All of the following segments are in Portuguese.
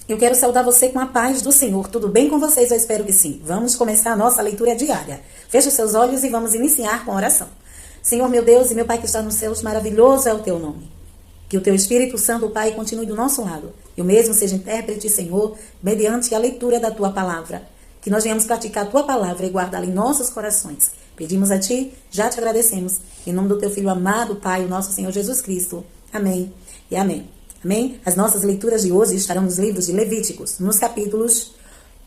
Eu quero saudar você com a paz do Senhor. Tudo bem com vocês? Eu espero que sim. Vamos começar a nossa leitura diária. Feche os seus olhos e vamos iniciar com a oração. Senhor, meu Deus e meu Pai que está nos céus, maravilhoso é o teu nome. Que o teu Espírito Santo, Pai, continue do nosso lado. E o mesmo seja intérprete, Senhor, mediante a leitura da tua palavra. Que nós venhamos praticar a tua palavra e guardá-la em nossos corações. Pedimos a ti, já te agradecemos. Em nome do teu Filho amado, Pai, o nosso Senhor Jesus Cristo. Amém e amém. Amém? As nossas leituras de hoje estarão nos livros de Levíticos, nos capítulos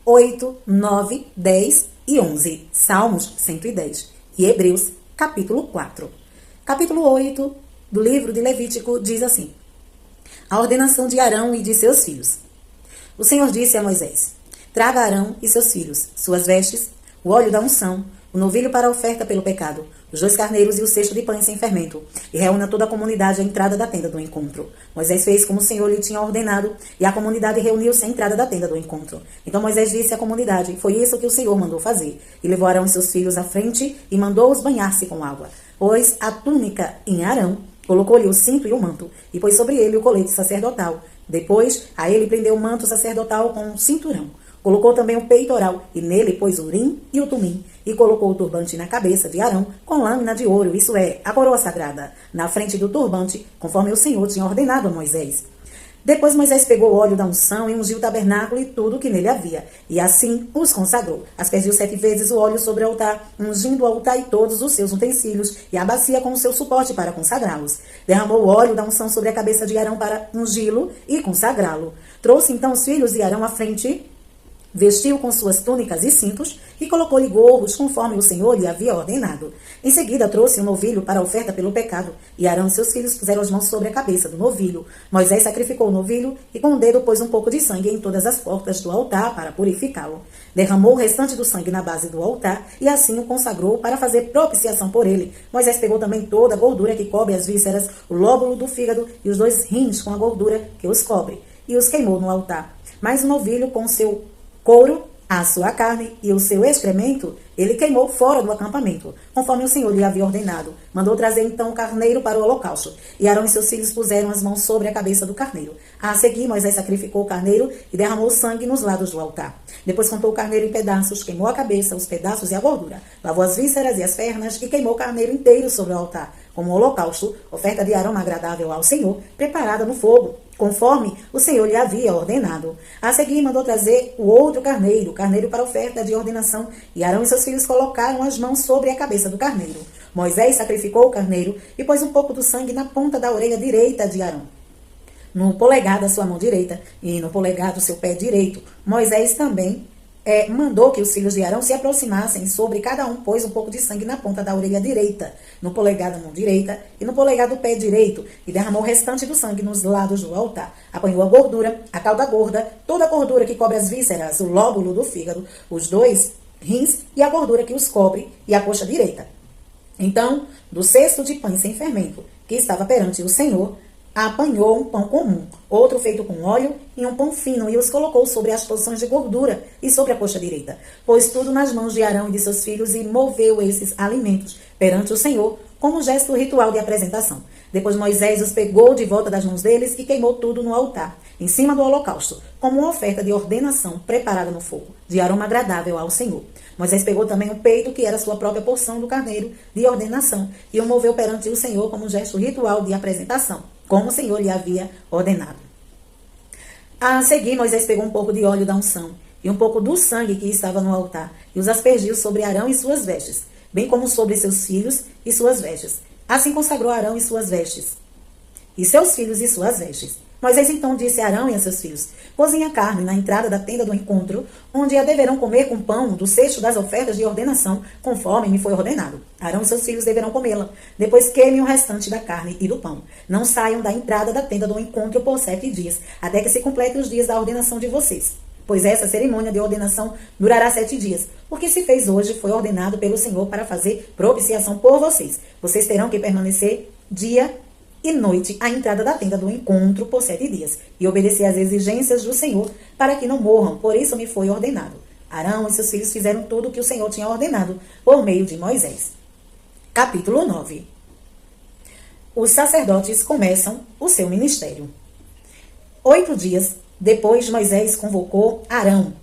8, 9, 10 e 11. Salmos 110 e Hebreus, capítulo 4. Capítulo 8 do livro de Levítico diz assim: a ordenação de Arão e de seus filhos. O Senhor disse a Moisés: traga Arão e seus filhos, suas vestes, o óleo da unção, o novilho para a oferta pelo pecado, os 2 carneiros e o cesto de pães sem fermento, e reúna toda a comunidade à entrada da tenda do encontro. Moisés fez como o Senhor lhe tinha ordenado, e a comunidade reuniu-se à entrada da tenda do encontro. Então Moisés disse à comunidade: foi isso que o Senhor mandou fazer. E levou Arão e seus filhos à frente, e mandou-os banhar-se com água. Pôs a túnica em Arão, colocou-lhe o cinto e o manto, e pôs sobre ele o colete sacerdotal. Depois, a ele prendeu o manto sacerdotal com um cinturão. Colocou também o peitoral, e nele pôs o urim e o tumim, e colocou o turbante na cabeça de Arão, com lâmina de ouro, isso é, a coroa sagrada, na frente do turbante, conforme o Senhor tinha ordenado a Moisés. Depois Moisés pegou o óleo da unção e ungiu o tabernáculo e tudo o que nele havia, e assim os consagrou. Aspergiu 7 vezes o óleo sobre o altar, ungindo o altar e todos os seus utensílios, e a bacia com o seu suporte para consagrá-los. Derramou o óleo da unção sobre a cabeça de Arão para ungí-lo e consagrá-lo. Trouxe então os filhos de Arão à frente, vestiu com suas túnicas e cintos e colocou-lhe gorros, conforme o Senhor lhe havia ordenado. Em seguida trouxe um novilho para a oferta pelo pecado, e Arão e seus filhos puseram as mãos sobre a cabeça do novilho. Moisés sacrificou o novilho e com o dedo pôs um pouco de sangue em todas as portas do altar para purificá-lo. Derramou o restante do sangue na base do altar e assim o consagrou para fazer propiciação por ele. Moisés pegou também toda a gordura que cobre as vísceras, o lóbulo do fígado e os 2 rins com a gordura que os cobre, e os queimou no altar. Mas o novilho com seu couro, a sua carne e o seu excremento, ele queimou fora do acampamento, conforme o Senhor lhe havia ordenado. Mandou trazer então o carneiro para o holocausto, e Arão e seus filhos puseram as mãos sobre a cabeça do carneiro. A seguir, Moisés sacrificou o carneiro e derramou sangue nos lados do altar. Depois contou o carneiro em pedaços, queimou a cabeça, os pedaços e a gordura. Lavou as vísceras e as pernas e queimou o carneiro inteiro sobre o altar, como holocausto, oferta de aroma agradável ao Senhor, preparada no fogo, conforme o Senhor lhe havia ordenado. A seguir, mandou trazer o outro carneiro, o carneiro para oferta de ordenação, e Arão e seus filhos colocaram as mãos sobre a cabeça do carneiro. Moisés sacrificou o carneiro e pôs um pouco do sangue na ponta da orelha direita de Arão, no polegar da sua mão direita e no polegar do seu pé direito. Moisés também mandou que os filhos de Arão se aproximassem, sobre cada um pôs um pouco de sangue na ponta da orelha direita, no polegar da mão direita e no polegar do pé direito, e derramou o restante do sangue nos lados do altar. Apanhou a gordura, a cauda gorda, toda a gordura que cobre as vísceras, o lóbulo do fígado, os 2 rins e a gordura que os cobre, e a coxa direita. Então, do cesto de pães sem fermento, que estava perante o Senhor, apanhou um pão comum, outro feito com óleo e um pão fino, e os colocou sobre as porções de gordura e sobre a coxa direita. Pôs tudo nas mãos de Arão e de seus filhos e moveu esses alimentos perante o Senhor como gesto ritual de apresentação. Depois Moisés os pegou de volta das mãos deles e queimou tudo no altar, em cima do holocausto, como uma oferta de ordenação preparada no fogo, de aroma agradável ao Senhor. Moisés pegou também o peito, que era sua própria porção do carneiro de ordenação, e o moveu perante o Senhor como gesto ritual de apresentação, como o Senhor lhe havia ordenado. A seguir, Moisés pegou um pouco de óleo da unção e um pouco do sangue que estava no altar, e os aspergiu sobre Arão e suas vestes, bem como sobre seus filhos e suas vestes. Assim consagrou Arão e suas vestes, e seus filhos e suas vestes. Moisés então disse a Arão e a seus filhos: cozinhem a carne na entrada da tenda do encontro, onde a deverão comer com pão do cesto das ofertas de ordenação, conforme me foi ordenado. Arão e seus filhos deverão comê-la. Depois queimem o restante da carne e do pão. Não saiam da entrada da tenda do encontro por 7 dias, até que se completem os dias da ordenação de vocês. Pois essa cerimônia de ordenação durará 7 dias. O que se fez hoje foi ordenado pelo Senhor para fazer propiciação por vocês. Vocês terão que permanecer dia e noite à entrada da tenda do encontro por 7 dias, e obedecer às exigências do Senhor, para que não morram. Por isso me foi ordenado. Arão e seus filhos fizeram tudo o que o Senhor tinha ordenado, por meio de Moisés. Capítulo 9. Os sacerdotes começam o seu ministério. 8 dias Depois Moisés convocou Arão,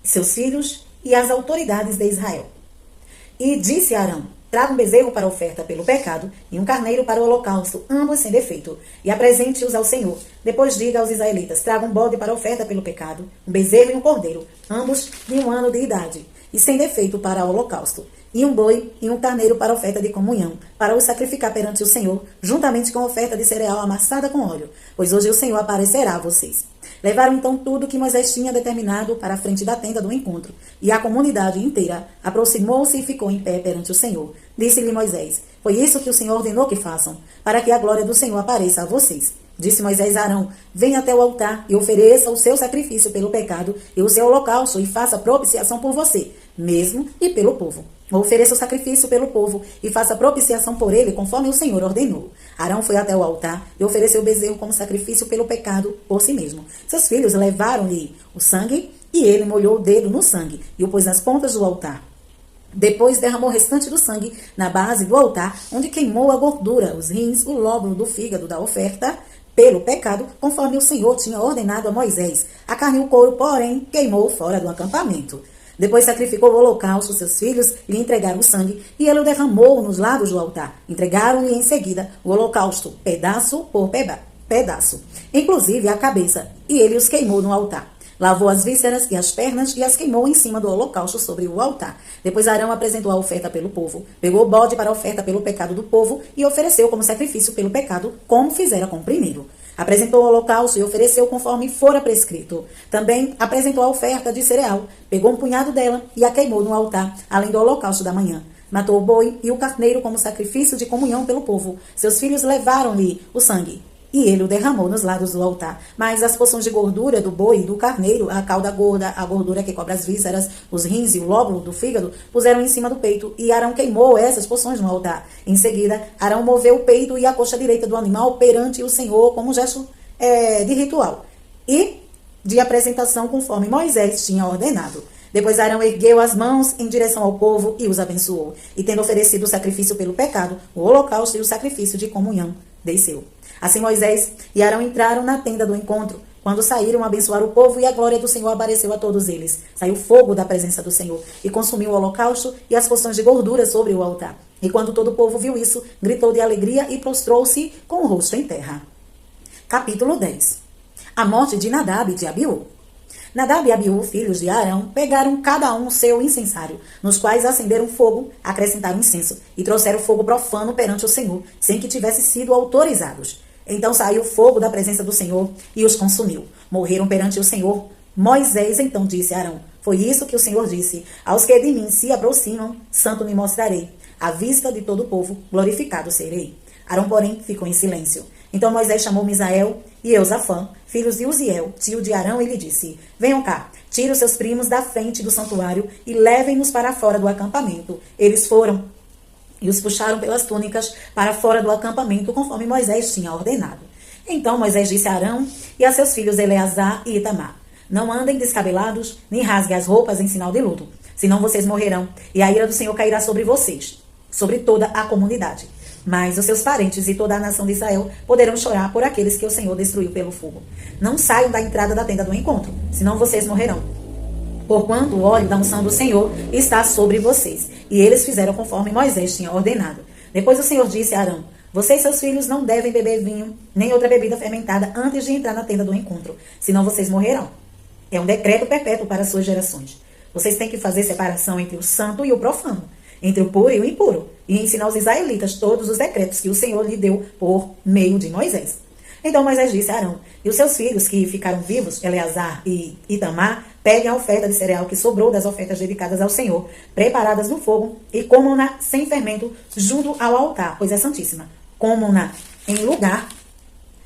seus filhos e as autoridades de Israel. E disse a Arão: traga um bezerro para oferta pelo pecado e um carneiro para o holocausto, ambos sem defeito, e apresente-os ao Senhor. Depois diga aos israelitas: traga um bode para oferta pelo pecado, um bezerro e um cordeiro, ambos de 1 ano de idade, e sem defeito para o holocausto, e um boi e um carneiro para oferta de comunhão, para os sacrificar perante o Senhor, juntamente com a oferta de cereal amassada com óleo, pois hoje o Senhor aparecerá a vocês. Levaram então tudo que Moisés tinha determinado para a frente da tenda do encontro, e a comunidade inteira aproximou-se e ficou em pé perante o Senhor. Disse-lhe Moisés: foi isso que o Senhor ordenou que façam, para que a glória do Senhor apareça a vocês. Disse Moisés a Arão: venha até o altar e ofereça o seu sacrifício pelo pecado e o seu holocausto, e faça propiciação por você mesmo e pelo povo. Ofereça o sacrifício pelo povo e faça propiciação por ele, conforme o Senhor ordenou. Arão foi até o altar e ofereceu o bezerro como sacrifício pelo pecado por si mesmo. Seus filhos levaram-lhe o sangue e ele molhou o dedo no sangue e o pôs nas pontas do altar. Depois derramou o restante do sangue na base do altar, onde queimou a gordura, os rins, o lóbulo do fígado da oferta pelo pecado, conforme o Senhor tinha ordenado a Moisés. A carne e o couro, porém, queimou fora do acampamento. Depois sacrificou o holocausto, seus filhos lhe entregaram o sangue, e ele o derramou nos lados do altar. Entregaram-lhe em seguida o holocausto, pedaço por pedaço, inclusive a cabeça, e ele os queimou no altar. Lavou as vísceras e as pernas e as queimou em cima do holocausto sobre o altar. Depois Arão apresentou a oferta pelo povo, pegou o bode para a oferta pelo pecado do povo e ofereceu como sacrifício pelo pecado, como fizera com o primeiro. Apresentou o holocausto e ofereceu conforme fora prescrito. Também apresentou a oferta de cereal, pegou um punhado dela e a queimou no altar, além do holocausto da manhã. Matou o boi e o carneiro como sacrifício de comunhão pelo povo. Seus filhos levaram-lhe o sangue, e ele o derramou nos lados do altar. Mas as porções de gordura do boi e do carneiro, a cauda gorda, a gordura que cobre as vísceras, os rins e o lóbulo do fígado, puseram em cima do peito, e Arão queimou essas porções no altar. Em seguida, Arão moveu o peito e a coxa direita do animal perante o Senhor como gesto de ritual e de apresentação, conforme Moisés tinha ordenado. Depois Arão ergueu as mãos em direção ao povo e os abençoou. E tendo oferecido o sacrifício pelo pecado, o holocausto e o sacrifício de comunhão, desceu. Assim Moisés e Arão entraram na tenda do encontro. Quando saíram, abençoaram o povo, e a glória do Senhor apareceu a todos eles. Saiu fogo da presença do Senhor e consumiu o holocausto e as porções de gordura sobre o altar. E quando todo o povo viu isso, gritou de alegria e prostrou-se com o rosto em terra. Capítulo 10. A morte de Nadab e de Abiú. Nadab e Abiú, filhos de Arão, pegaram cada um o seu incensário, nos quais acenderam fogo, acrescentaram incenso, e trouxeram fogo profano perante o Senhor, sem que tivessem sido autorizados. Então saiu fogo da presença do Senhor e os consumiu. Morreram perante o Senhor. Moisés então disse a Arão: foi isso que o Senhor disse: aos que de mim se aproximam, santo me mostrarei. À vista de todo o povo, glorificado serei. Arão, porém, ficou em silêncio. Então Moisés chamou Misael e Eusafã, filhos de Uziel, tio de Arão, e lhe disse: venham cá, tire os seus primos da frente do santuário e levem-nos para fora do acampamento. Eles foram e os puxaram pelas túnicas para fora do acampamento, conforme Moisés tinha ordenado. Então Moisés disse a Arão e a seus filhos Eleazar e Itamar: não andem descabelados, nem rasguem as roupas em sinal de luto, senão vocês morrerão, e a ira do Senhor cairá sobre vocês, sobre toda a comunidade. Mas os seus parentes e toda a nação de Israel poderão chorar por aqueles que o Senhor destruiu pelo fogo. Não saiam da entrada da tenda do encontro, senão vocês morrerão. Porquanto o óleo da unção do Senhor está sobre vocês. E eles fizeram conforme Moisés tinha ordenado. Depois o Senhor disse a Arão: você e seus filhos não devem beber vinho, nem outra bebida fermentada antes de entrar na tenda do encontro, senão vocês morrerão. É um decreto perpétuo para as suas gerações. Vocês têm que fazer separação entre o santo e o profano, entre o puro e o impuro, e ensinar aos israelitas todos os decretos que o Senhor lhe deu por meio de Moisés. Então Moisés disse a Arão e os seus filhos que ficaram vivos, Eleazar e Itamar, peguem a oferta de cereal que sobrou das ofertas dedicadas ao Senhor, preparadas no fogo, e comam-na sem fermento junto ao altar, pois é santíssima. Comam-na em lugar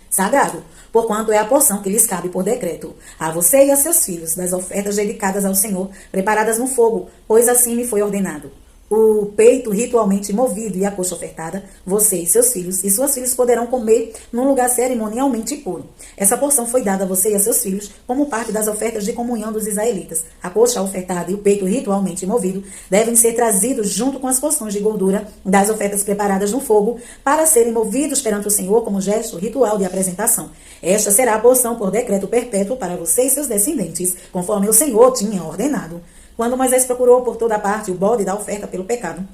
sagrado, porquanto é a porção que lhes cabe por decreto. A você e a seus filhos, das ofertas dedicadas ao Senhor, preparadas no fogo, pois assim me foi ordenado. o peito ritualmente movido e a coxa ofertada, você e seus filhos e suas filhas poderão comer num lugar cerimonialmente puro. Essa porção foi dada a você e a seus filhos como parte das ofertas de comunhão dos israelitas. A coxa ofertada e o peito ritualmente movido devem ser trazidos junto com as porções de gordura das ofertas preparadas no fogo para serem movidos perante o Senhor como gesto ritual de apresentação. Esta será a porção por decreto perpétuo para você e seus descendentes, conforme o Senhor tinha ordenado. Quando Moisés procurou por toda parte o bode da oferta pelo pecado,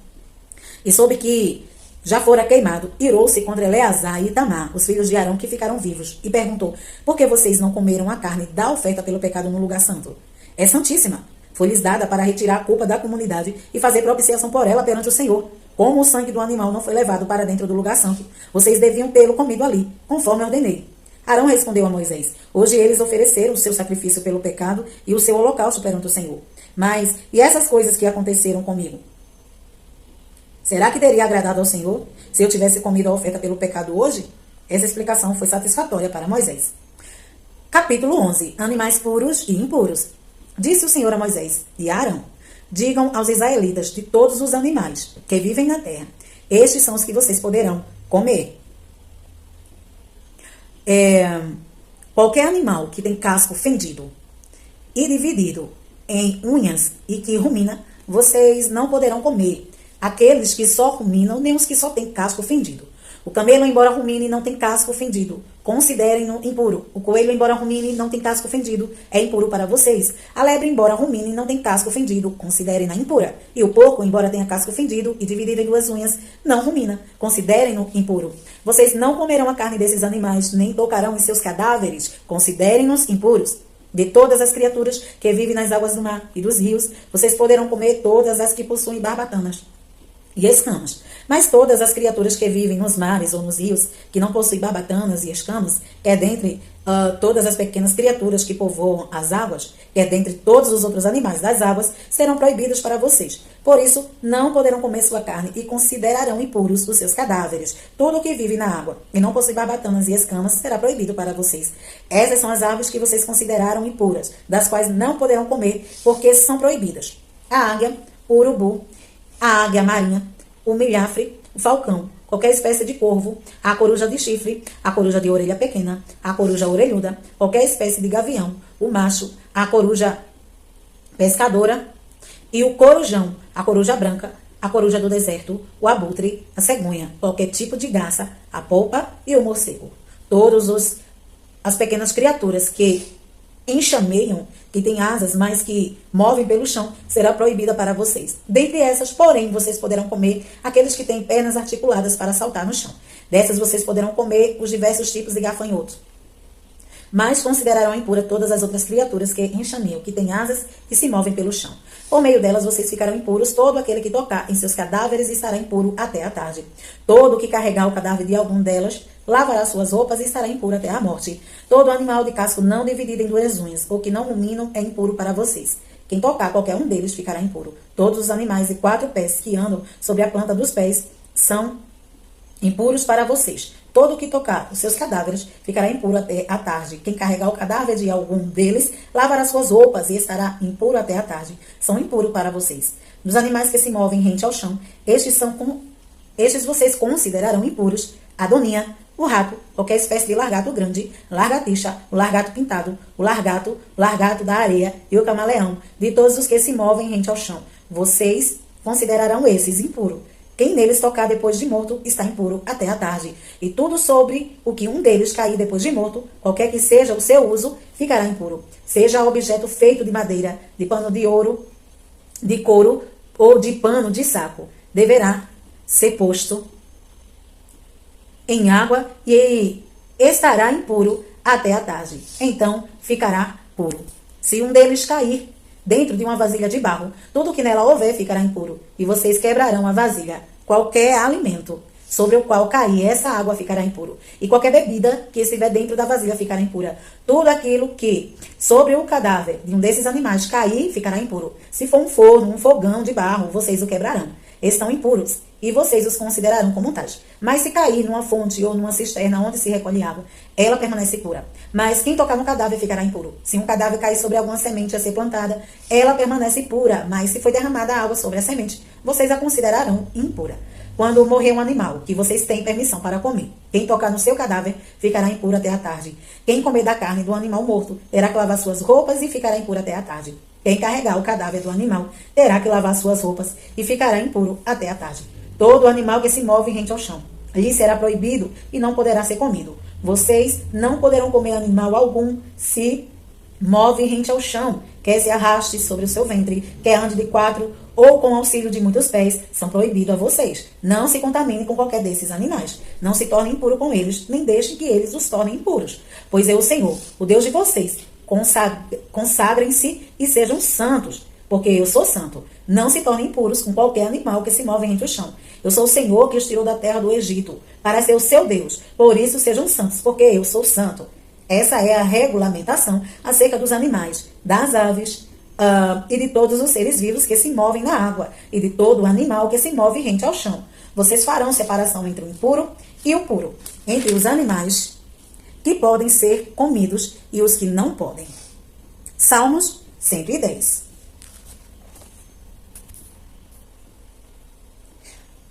e soube que já fora queimado, irou-se contra Eleazar e Itamar, os filhos de Arão que ficaram vivos, e perguntou: por que vocês não comeram a carne da oferta pelo pecado no lugar santo? É santíssima. Foi-lhes dada para retirar a culpa da comunidade e fazer propiciação por ela perante o Senhor. Como o sangue do animal não foi levado para dentro do lugar santo, vocês deviam tê-lo comido ali, conforme ordenei. Arão respondeu a Moisés: hoje eles ofereceram o seu sacrifício pelo pecado e o seu holocausto perante o Senhor. Mas, e essas coisas que aconteceram comigo? Será que teria agradado ao Senhor se eu tivesse comido a oferta pelo pecado hoje? Essa explicação foi satisfatória para Moisés. Capítulo 11. Animais puros e impuros. Disse o Senhor a Moisés e a Arão: digam aos israelitas de todos os animais que vivem na terra: estes são os que vocês poderão comer. Qualquer animal que tem casco fendido e dividido em unhas e que rumina, vocês não poderão comer. Aqueles que só ruminam, nem os que só têm casco fendido. O camelo, embora rumine, não tem casco fendido. Considerem-no impuro. O coelho, embora rumine, não tem casco fendido. É impuro para vocês. A lebre, embora rumine, não tem casco fendido. Considerem-na impura. E o porco, embora tenha casco fendido e dividido em duas unhas, não rumina. Considerem-no impuro. Vocês não comerão a carne desses animais, nem tocarão em seus cadáveres. Considerem-nos impuros. De todas as criaturas que vivem nas águas do mar e dos rios, vocês poderão comer todas as que possuem barbatanas e escamas. Mas todas as criaturas que vivem nos mares ou nos rios, que não possuem barbatanas e escamas, dentre todas as pequenas criaturas que povoam as águas, dentre todos os outros animais das águas, serão proibidos para vocês. Por isso, não poderão comer sua carne e considerarão impuros os seus cadáveres. Tudo o que vive na água e não possui barbatanas e escamas será proibido para vocês. Essas são as aves que vocês consideraram impuras, das quais não poderão comer, porque são proibidas: a águia, o urubu, a águia marinha, o milhafre, o falcão, qualquer espécie de corvo, a coruja de chifre, a coruja de orelha pequena, a coruja orelhuda, qualquer espécie de gavião, o macho, a coruja pescadora e o corujão, a coruja branca, a coruja do deserto, o abutre, a cegonha, qualquer tipo de garça, a polpa e o morcego. Todas as pequenas criaturas que enxameiam, que têm asas, mas que movem pelo chão, será proibida para vocês. Dentre essas, porém, vocês poderão comer aqueles que têm pernas articuladas para saltar no chão. Dessas, vocês poderão comer os diversos tipos de gafanhotos. Mas considerarão impura todas as outras criaturas que enxameiam, que têm asas e se movem pelo chão. Por meio delas, vocês ficarão impuros. Todo aquele que tocar em seus cadáveres estará impuro até a tarde. Todo o que carregar o cadáver de algum delas lavará suas roupas e estará impuro até a morte. Todo animal de casco não dividido em duas unhas, ou que não ruminam, é impuro para vocês. Quem tocar qualquer um deles ficará impuro. Todos os animais de 4 pés que andam sobre a planta dos pés são impuros para vocês. Todo o que tocar os seus cadáveres ficará impuro até a tarde. Quem carregar o cadáver de algum deles lavará suas roupas e estará impuro até a tarde. São impuros para vocês. Dos animais que se movem rente ao chão, estes vocês considerarão impuros: a doninha, o rato, qualquer espécie de largato grande, largatixa, o largato pintado, o largato da areia e o camaleão, de todos os que se movem rente ao chão. Vocês considerarão esses impuros. Quem neles tocar depois de morto está impuro até a tarde. E tudo sobre o que um deles cair depois de morto, qualquer que seja o seu uso, ficará impuro. Seja objeto feito de madeira, de pano de ouro, de couro ou de pano de saco, deverá ser posto em água e estará impuro até a tarde. Então ficará puro. Se um deles cair dentro de uma vasilha de barro, tudo que nela houver ficará impuro, e vocês quebrarão a vasilha. Qualquer alimento sobre o qual cair essa água ficará impuro, e qualquer bebida que estiver dentro da vasilha ficará impura. Tudo aquilo que sobre o cadáver de um desses animais cair ficará impuro. Se for um forno, um fogão de barro, vocês o quebrarão. Estão impuros, e vocês os considerarão como tais. Mas se cair numa fonte ou numa cisterna onde se recolhe água, ela permanece pura. Mas quem tocar no cadáver ficará impuro. Se um cadáver cair sobre alguma semente a ser plantada, ela permanece pura. Mas se foi derramada água sobre a semente, vocês a considerarão impura. Quando morrer um animal, que vocês têm permissão para comer, quem tocar no seu cadáver ficará impuro até a tarde. Quem comer da carne do animal morto terá que lavar suas roupas e ficará impuro até a tarde. Quem carregar o cadáver do animal terá que lavar suas roupas e ficará impuro até a tarde. Todo animal que se move rente ao chão lhe será proibido e não poderá ser comido. Vocês não poderão comer animal algum se move rente ao chão, quer se arraste sobre o seu ventre, quer ande de 4 ou com auxílio de muitos pés, são proibidos a vocês. Não se contamine com qualquer desses animais. Não se torne impuro com eles, nem deixe que eles os tornem impuros. Pois eu, o Senhor, o Deus de vocês, consagrem-se e sejam santos, porque eu sou santo. Não se tornem impuros com qualquer animal que se move entre o chão. Eu sou o Senhor que os tirou da terra do Egito, para ser o seu Deus. Por isso sejam santos, porque eu sou santo. Essa é a regulamentação acerca dos animais, das aves e de todos os seres vivos que se movem na água, e de todo animal que se move rente ao chão. Vocês farão separação entre o impuro e o puro, entre os animais que podem ser comidos e os que não podem. Salmos 110.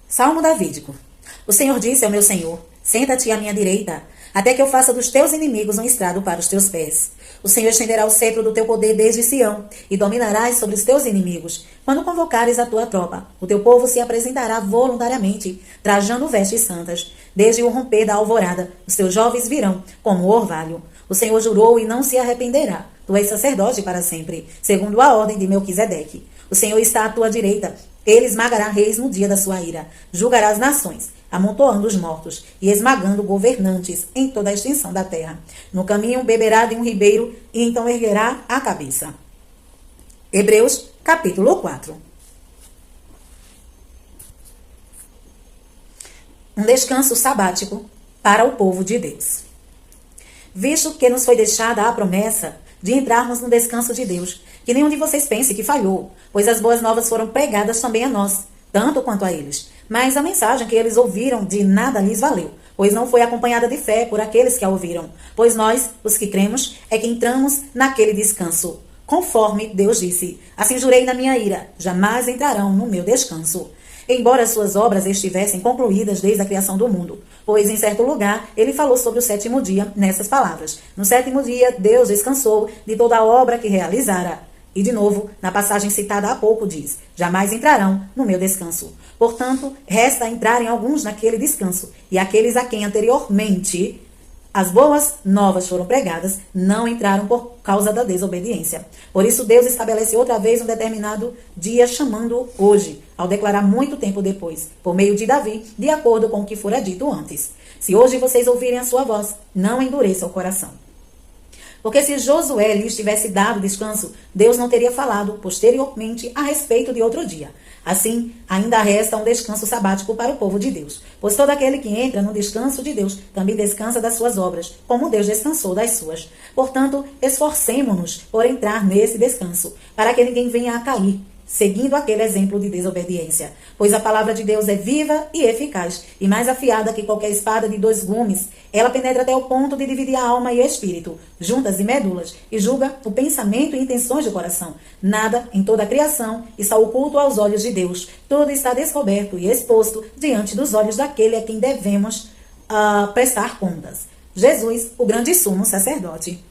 Salmo davídico. O Senhor disse ao meu Senhor: senta-te à minha direita, até que eu faça dos teus inimigos um estrado para os teus pés. O Senhor estenderá o cetro do teu poder desde Sião, e dominarás sobre os teus inimigos. Quando convocares a tua tropa, o teu povo se apresentará voluntariamente, trajando vestes santas. Desde o romper da alvorada, os teus jovens virão como o orvalho. O Senhor jurou e não se arrependerá. Tu és sacerdote para sempre, segundo a ordem de Melquisedeque. O Senhor está à tua direita. Ele esmagará reis no dia da sua ira. Julgará as nações, amontoando os mortos e esmagando governantes em toda a extensão da terra. No caminho beberá de um ribeiro e então erguerá a cabeça. Hebreus, capítulo 4. Um descanso sabático para o povo de Deus. Visto que nos foi deixada a promessa de entrarmos no descanso de Deus, que nenhum de vocês pense que falhou, pois as boas novas foram pregadas também a nós, tanto quanto a eles. Mas a mensagem que eles ouviram de nada lhes valeu, pois não foi acompanhada de fé por aqueles que a ouviram. Pois nós, os que cremos, é que entramos naquele descanso. Conforme Deus disse: assim jurei na minha ira, jamais entrarão no meu descanso. Embora suas obras estivessem concluídas desde a criação do mundo. Pois em certo lugar ele falou sobre o sétimo dia nessas palavras: no sétimo dia Deus descansou de toda a obra que realizara. E de novo, na passagem citada há pouco diz: jamais entrarão no meu descanso. Portanto, resta entrarem alguns naquele descanso, e aqueles a quem anteriormente as boas novas foram pregadas, não entraram por causa da desobediência. Por isso Deus estabelece outra vez um determinado dia, chamando hoje, ao declarar muito tempo depois, por meio de Davi, de acordo com o que fora dito antes. Se hoje vocês ouvirem a sua voz, não endureça o coração. Porque se Josué lhes tivesse dado descanso, Deus não teria falado posteriormente a respeito de outro dia. Assim, ainda resta um descanso sabático para o povo de Deus. Pois todo aquele que entra no descanso de Deus também descansa das suas obras, como Deus descansou das suas. Portanto, esforcemo-nos por entrar nesse descanso, para que ninguém venha a cair, seguindo aquele exemplo de desobediência. Pois a palavra de Deus é viva e eficaz, e mais afiada que qualquer espada de 2 gumes. Ela penetra até o ponto de dividir a alma e o espírito, juntas e medulas, e julga o pensamento e intenções do coração. Nada em toda a criação está oculto aos olhos de Deus. Tudo está descoberto e exposto diante dos olhos daquele a quem devemos prestar contas. Jesus, o grande sumo sacerdote.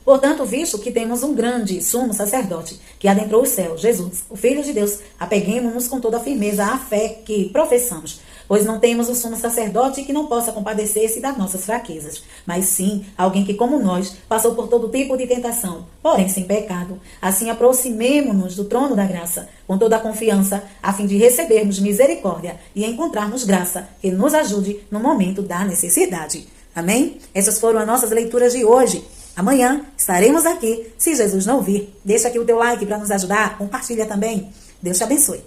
Portanto, visto que temos um grande sumo sacerdote que adentrou o céu, Jesus, o Filho de Deus, apeguemo-nos com toda a firmeza à fé que professamos, pois não temos um sumo sacerdote que não possa compadecer-se das nossas fraquezas, mas sim alguém que, como nós, passou por todo tipo de tentação, porém sem pecado. Assim, aproximemo-nos do trono da graça, com toda a confiança, a fim de recebermos misericórdia e encontrarmos graça que nos ajude no momento da necessidade. Amém? Essas foram as nossas leituras de hoje. Amanhã estaremos aqui, se Jesus não vir. Deixa aqui o teu like para nos ajudar, compartilha também. Deus te abençoe.